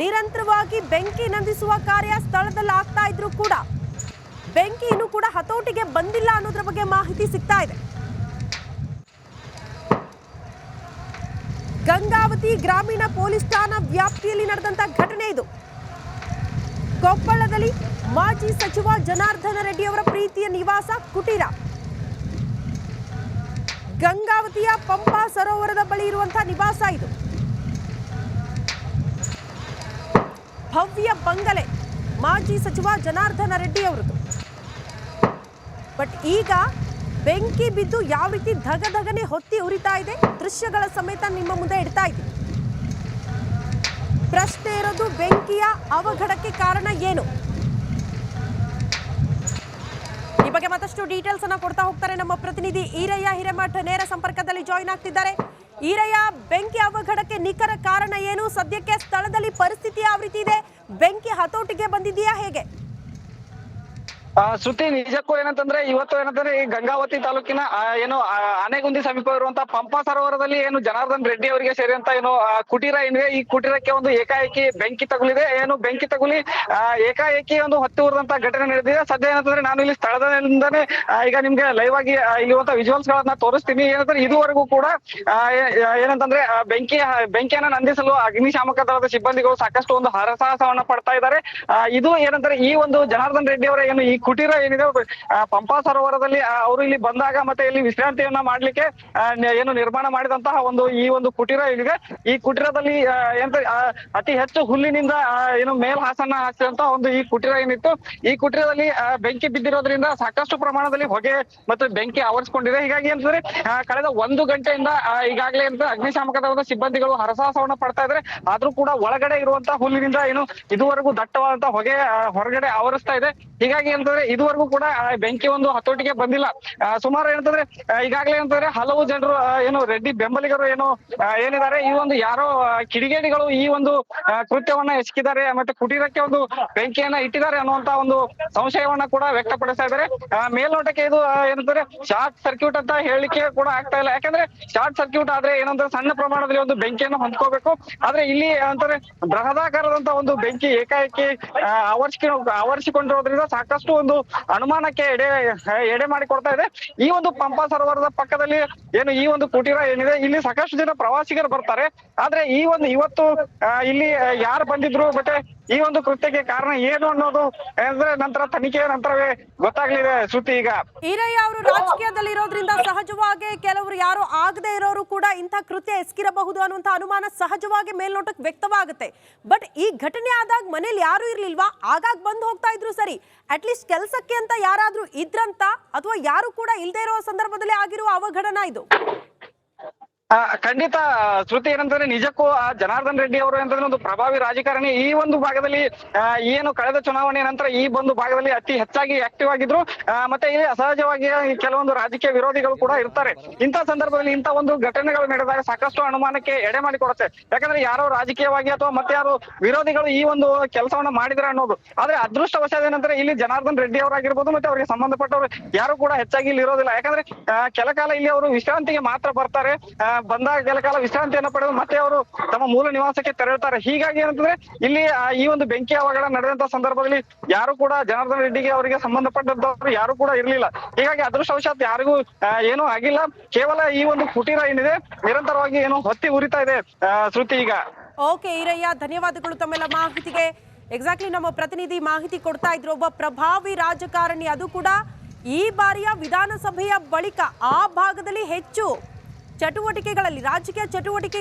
ನಿರಂತರವಾಗಿ ಬೆಂಕಿ ನಂದಿಸುವ ಕಾರ್ಯ ಸ್ಥಳದಲ್ಲಿ ಆಗ್ತಾ ಇದ್ರೂ ಕೂಡ ಬೆಂಕಿ ಇನ್ನೂ ಕೂಡ ಹತೋಟಿಗೆ ಬಂದಿಲ್ಲ ಅನ್ನೋದ್ರ ಬಗ್ಗೆ ಮಾಹಿತಿ ಸಿಗ್ತಾ ಇದೆ. ಗಂಗಾವತಿ ಗ್ರಾಮೀಣ ಪೊಲೀಸ್ ಠಾಣಾ ವ್ಯಾಪ್ತಿಯಲ್ಲಿ ನಡೆದಂತ ಘಟನೆ ಇದು. ಕೊಪ್ಪಳದಲ್ಲಿ ಮಾಜಿ ಸಚಿವ ಜನಾರ್ದನ ರೆಡ್ಡಿ ಅವರ ಪ್ರೀತಿಯ ನಿವಾಸ ಕುಟೀರ. ಗಂಗಾವತಿಯ ಪಂಪಾ ಸರೋವರದ ಬಳಿ ಇರುವಂತಹ ನಿವಾಸ ಇದು. ಭವ್ಯ ಬಂಗಲೆ ಮಾಜಿ ಸಚಿವ ಜನಾರ್ದನ ರೆಡ್ಡಿ ಅವರದು. ಬಟ್ ಈಗ ಬೆಂಕಿ ಬಿದ್ದು ಯಾವ ರೀತಿ ಧಗಧಗನೆ ಹೊತ್ತಿ ಉರಿತಾ ಇದೆ ದೃಶ್ಯಗಳ ಸಮೇತ ನಿಮ್ಮ ಮುಂದೆ ಇಡ್ತಾ ಇದೆ. ಪ್ರಶ್ನೆ ಇರೋದು ಬೆಂಕಿಯ ಅವಘಡಕ್ಕೆ ಕಾರಣ ಏನು? ಈ ಬಗ್ಗೆ ಮತ್ತಷ್ಟು ಡೀಟೇಲ್ಸ್ ಅನ್ನ ಕೊಡ್ತಾ ಹೋಗ್ತಾರೆ ನಮ್ಮ ಪ್ರತಿನಿಧಿ ಈರಯ್ಯ ಹಿರೇಮಠ ನೇರ ಸಂಪರ್ಕದಲ್ಲಿ ಜಾಯಿನ್ ಆಗ್ತಿದ್ದಾರೆ. ಈರಯ್ಯ, ಬೆಂಕಿ ಅವಘಡಕ್ಕೆ ನಿಖರ ಕಾರಣ ಏನು? ಸದ್ಯಕ್ಕೆ ಸ್ಥಳದಲ್ಲಿ ಪರಿಸ್ಥಿತಿ ಯಾವ ರೀತಿ ಇದೆ? ಬೆಂಕಿ ಹತೋಟಿಗೆ ಬಂದಿದೆಯಾ ಹೇಗೆ? ಶ್ರುತಿ, ನಿಜಕ್ಕೂ ಏನಂತಂದ್ರೆ ಇವತ್ತು ಏನಂತಂದ್ರೆ ಈ ಗಂಗಾವತಿ ತಾಲೂಕಿನ ಏನು ಆನೆಗುಂದಿ ಸಮೀಪ ಇರುವಂತಹ ಪಂಪಾ ಸರೋವರದಲ್ಲಿ ಏನು ಜನಾರ್ದನ್ ರೆಡ್ಡಿ ಅವರಿಗೆ ಸೇರಿದಂತ ಏನು ಕುಟೀರ ಏನಿದೆ, ಈ ಕುಟೀರಕ್ಕೆ ಒಂದು ಏಕಾಏಕಿ ಬೆಂಕಿ ತಗುಲಿದೆ. ಏನು ಬೆಂಕಿ ತಗುಲಿ ಏಕಾಏಕಿ ಒಂದು ಹೊತ್ತಿ ಉರಿದಂತ ಘಟನೆ ನಡೆದಿದೆ. ಸದ್ಯ ಏನಂತಂದ್ರೆ ನಾನು ಇಲ್ಲಿ ಸ್ಥಳದಿಂದಾನೇ ಈಗ ನಿಮ್ಗೆ ಲೈವ್ ಆಗಿ ಇಲ್ಲಿರುವಂತಹ ವಿಜುವಲ್ಸ್ ಗಳನ್ನ ತೋರಿಸ್ತೀನಿ. ಏನಂದ್ರೆ ಇದುವರೆಗೂ ಕೂಡ ಏನಂತಂದ್ರೆ ಬೆಂಕಿಯನ್ನ ನಂದಿಸಲು ಅಗ್ನಿಶಾಮಕ ದಳದ ಸಿಬ್ಬಂದಿಗಳು ಸಾಕಷ್ಟು ಒಂದು ಹರಸಾಹಸವನ್ನ ಪಡ್ತಾ ಇದ್ದಾರೆ. ಇದು ಏನಂದ್ರೆ ಈ ಒಂದು ಜನಾರ್ದನ್ ರೆಡ್ಡಿ ಅವರ ಏನು ಈ ಕುಟೀರ ಏನಿದೆ ಪಂಪಾ ಸರೋವರದಲ್ಲಿ ಅವರು ಇಲ್ಲಿ ಬಂದಾಗ ಮತ್ತೆ ಇಲ್ಲಿ ವಿಶ್ರಾಂತಿಯನ್ನ ಮಾಡ್ಲಿಕ್ಕೆ ಏನು ನಿರ್ಮಾಣ ಮಾಡಿದಂತಹ ಈ ಒಂದು ಕುಟೀರ ಏನಿದೆ, ಈ ಕುಟೀರದಲ್ಲಿ ಅತಿ ಹೆಚ್ಚು ಹುಲ್ಲಿನಿಂದ ಏನು ಮೇಲ್ಹಾಸನ್ನ ಹಾಕ್ತಿದಂತಹ ಈ ಕುಟೀರ ಏನಿತ್ತು, ಈ ಕುಟೀರದಲ್ಲಿ ಬೆಂಕಿ ಬಿದ್ದಿರೋದ್ರಿಂದ ಸಾಕಷ್ಟು ಪ್ರಮಾಣದಲ್ಲಿ ಹೊಗೆ ಮತ್ತು ಬೆಂಕಿ ಆವರಿಸಿಕೊಂಡಿದೆ. ಹೀಗಾಗಿ ಅಂತಂದ್ರೆ ಕಳೆದ 1 ಗಂಟೆಯಿಂದ ಈಗಾಗಲೇ ಅಗ್ನಿಶಾಮಕ ದಳದ ಸಿಬ್ಬಂದಿಗಳು ಹರಸಾಹಸವನ್ನ ಪಡ್ತಾ ಇದ್ದಾರೆ. ಆದ್ರೂ ಕೂಡ ಒಳಗಡೆ ಇರುವಂತಹ ಹುಲ್ಲಿನಿಂದ ಏನು ಇದುವರೆಗೂ ದಟ್ಟವಾದಂತಹ ಹೊಗೆ ಹೊರಗಡೆ ಆವರಿಸ್ತಾ ಇದೆ. ಹೀಗಾಗಿ ಅಂತಂದ್ರೆ ಇದುವರೆಗೂ ಕೂಡ ಬೆಂಕಿ ಒಂದು ಹತೋಟಿಗೆ ಬಂದಿಲ್ಲ. ಸುಮಾರು ಏನಂತಂದ್ರೆ ಈಗಾಗಲೇ ಅಂತಂದ್ರೆ ಹಲವು ಜನರು ಏನು ರೆಡ್ಡಿ ಬೆಂಬಲಿಗರು ಏನಿದ್ದಾರೆ, ಈ ಒಂದು ಯಾರೋ ಕಿಡಿಗೇಡಿಗಳು ಈ ಒಂದು ಕೃತ್ಯವನ್ನ ಎಸಗಿದ್ದಾರೆ ಮತ್ತೆ ಕುಟೀರಕ್ಕೆ ಒಂದು ಬೆಂಕಿಯನ್ನ ಇಟ್ಟಿದ್ದಾರೆ ಅನ್ನುವಂತ ಒಂದು ಸಂಶಯವನ್ನ ಕೂಡ ವ್ಯಕ್ತಪಡಿಸ್ತಾ ಇದ್ದಾರೆ. ಮೇಲ್ನೋಟಕ್ಕೆ ಇದು ಏನಂದ್ರೆ ಶಾರ್ಟ್ ಸರ್ಕ್ಯೂಟ್ ಅಂತ ಹೇಳಿಕೆ ಕೂಡ ಆಗ್ತಾ ಇಲ್ಲ. ಯಾಕಂದ್ರೆ ಶಾರ್ಟ್ ಸರ್ಕ್ಯೂಟ್ ಆದ್ರೆ ಏನಂದ್ರೆ ಸಣ್ಣ ಪ್ರಮಾಣದಲ್ಲಿ ಒಂದು ಬೆಂಕಿಯನ್ನು ಹೊಂದ್ಕೋಬೇಕು. ಆದ್ರೆ ಇಲ್ಲಿ ಅಂತಂದ್ರೆ ಬೃಹದಾಕಾರದಂತ ಒಂದು ಬೆಂಕಿ ಏಕಾಏಕಿ ಆವರಿಸಿಕೊಂಡಿರೋದ್ರಿಂದ ಸಾಕಷ್ಟು ಒಂದು ಅನುಮಾನಕ್ಕೆ ಎಡೆ ಮಾಡಿಕೊಡ್ತಾ ಇದೆ. ಈ ಒಂದು ಪಂಪಾ ಸರೋವರದ ಪಕ್ಕದಲ್ಲಿ ಏನು ಈ ಒಂದು ಕುಟೀರ ಏನಿದೆ, ಇಲ್ಲಿ ಸಾಕಷ್ಟು ಜನ ಪ್ರವಾಸಿಗರು ಬರ್ತಾರೆ. ಆದ್ರೆ ಇವತ್ತು ಇಲ್ಲಿ ಯಾರು ಬಂದಿದ್ರು ಮತ್ತೆ ಈ ಒಂದು ಕೃತ್ಯಕ್ಕೆ ಕಾರಣ ಏನು ಅನ್ನೋದು ನಂತರ ತನಿಖೆಯ ನಂತರವೇ ಗೊತ್ತಾಗ್ಲಿದೆ. ಶ್ರುತಿ, ಈಗ ಈರಯ್ಯ ಅವರು ರಾಜಕೀಯದಲ್ಲಿ ಇರೋದ್ರಿಂದ ಸಹಜವಾಗಿ ಕೆಲವರು ಯಾರು ಆಗದೆ ಇರೋರು ಕೂಡ ಇಂಥ ಕೃತ್ಯ ಎಸಗಿರಬಹುದು ಅನ್ನುವಂತ ಅನುಮಾನ ಸಹಜವಾಗಿ ಮೇಲ್ನೋಟಕ್ಕೆ ವ್ಯಕ್ತವಾಗುತ್ತೆ. ಬಟ್ ಈ ಘಟನೆ ಆದಾಗ ಮನೇಲಿ ಯಾರು ಇರ್ಲಿಲ್ವಾ? ಆಗಾಗ ಬಂದು ಹೋಗ್ತಾ ಇದ್ರು ಸರಿ, ಅಟ್ಲೀಸ್ಟ್ ಕೆಲಸಕ್ಕೆ ಅಂತ ಯಾರಾದ್ರೂ ಇದ್ರಂತ ಅಥವಾ ಯಾರು ಕೂಡ ಇಲ್ದೇ ಇರೋ ಸಂದರ್ಭದಲ್ಲಿ ಆಗಿರುವ ಅವಘಡನ ಇದು? ಖಂಡಿತ ಶ್ರುತಿ, ಏನಂತಂದ್ರೆ ನಿಜಕ್ಕೂ ಜನಾರ್ದನ್ ರೆಡ್ಡಿ ಅವರು ಅಂತಂದ್ರೆ ಒಂದು ಪ್ರಭಾವಿ ರಾಜಕಾರಣಿ. ಈ ಒಂದು ಭಾಗದಲ್ಲಿ ಏನು ಕಳೆದ ಚುನಾವಣೆ ನಂತರ ಈ ಒಂದು ಭಾಗದಲ್ಲಿ ಅತಿ ಹೆಚ್ಚಾಗಿ ಆಕ್ಟಿವ್ ಆಗಿದ್ರು. ಮತ್ತೆ ಇಲ್ಲಿ ಅಸಹಜವಾಗಿ ಕೆಲವೊಂದು ರಾಜಕೀಯ ವಿರೋಧಿಗಳು ಕೂಡ ಇರ್ತಾರೆ. ಇಂಥ ಸಂದರ್ಭದಲ್ಲಿ ಇಂಥ ಒಂದು ಘಟನೆಗಳು ನಡೆದಾಗ ಸಾಕಷ್ಟು ಅನುಮಾನಕ್ಕೆ ಎಡೆ ಮಾಡಿಕೊಡುತ್ತೆ. ಯಾಕಂದ್ರೆ ಯಾರೋ ರಾಜಕೀಯವಾಗಿ ಅಥವಾ ಮತ್ತೆ ಯಾರು ವಿರೋಧಿಗಳು ಈ ಒಂದು ಕೆಲಸವನ್ನ ಮಾಡಿದ್ರೆ ಅನ್ನೋದು. ಆದ್ರೆ ಅದೃಷ್ಟವಶಾತ್ ಏನಂದ್ರೆ ಇಲ್ಲಿ ಜನಾರ್ದನ್ ರೆಡ್ಡಿ ಅವರಾಗಿರ್ಬೋದು ಮತ್ತೆ ಅವರಿಗೆ ಸಂಬಂಧಪಟ್ಟವರು ಯಾರು ಕೂಡ ಹೆಚ್ಚಾಗಿ ಇಲ್ಲಿ ಇರೋದಿಲ್ಲ. ಯಾಕಂದ್ರೆ ಕೆಲಕಾಲ ಇಲ್ಲಿ ಅವರು ವಿಶ್ರಾಂತಿಗೆ ಮಾತ್ರ ಬರ್ತಾರೆ. ಬಂದಾಗ ಕೆಲ ಕಾಲ ವಿಶ್ರಾಂತಿಯನ್ನು ಪಡೆದು ಮತ್ತೆ ಅವರು ತಮ್ಮ ಮೂಲ ನಿವಾಸಕ್ಕೆ ತೆರಳುತ್ತಾರೆ. ಹೀಗಾಗಿ ಏನಂತಂದ್ರೆ ಇಲ್ಲಿ ಈ ಒಂದು ಬೆಂಕಿ ಅವಘಡ ನಡೆದಂತ ಸಂದರ್ಭದಲ್ಲಿ ಯಾರು ಕೂಡ ಜನಾರ್ದನ್ ರೆಡ್ಡಿಗೆ ಅವರಿಗೆ ಸಂಬಂಧಪಟ್ಟಂತವ್ರು ಯಾರು ಕೂಡ ಇರ್ಲಿಲ್ಲ. ಹೀಗಾಗಿ ಅದೃಷ್ಟವಶಾತ್ ಯಾರಿಗೂ ಏನೂ ಆಗಿಲ್ಲ. ಕೇವಲ ಈ ಒಂದು ಕುಟೀರ ಏನಿದೆ ನಿರಂತರವಾಗಿ ಏನು ಹೊತ್ತಿ ಉರಿತಾ ಇದೆ. ಶ್ರುತಿ, ಈಗ ಓಕೆ ಈರಯ್ಯ, ಧನ್ಯವಾದಗಳು ತಮ್ಮೆಲ್ಲ ಮಾಹಿತಿಗೆ. ಎಕ್ಸಾಕ್ಟ್ಲಿ ನಮ್ಮ ಪ್ರತಿನಿಧಿ ಮಾಹಿತಿ ಕೊಡ್ತಾ ಇದ್ರು. ಒಬ್ಬ ಪ್ರಭಾವಿ ರಾಜಕಾರಣಿ, ಅದು ಕೂಡ ಈ ಬಾರಿಯ ವಿಧಾನಸಭೆಯ ಬಳಿಕ ಆ ಭಾಗದಲ್ಲಿ ಹೆಚ್ಚು ಚಟುವಟಿಕೆಗಳಲ್ಲಿ ರಾಜಕೀಯ ಚಟುವಟಿಕೆ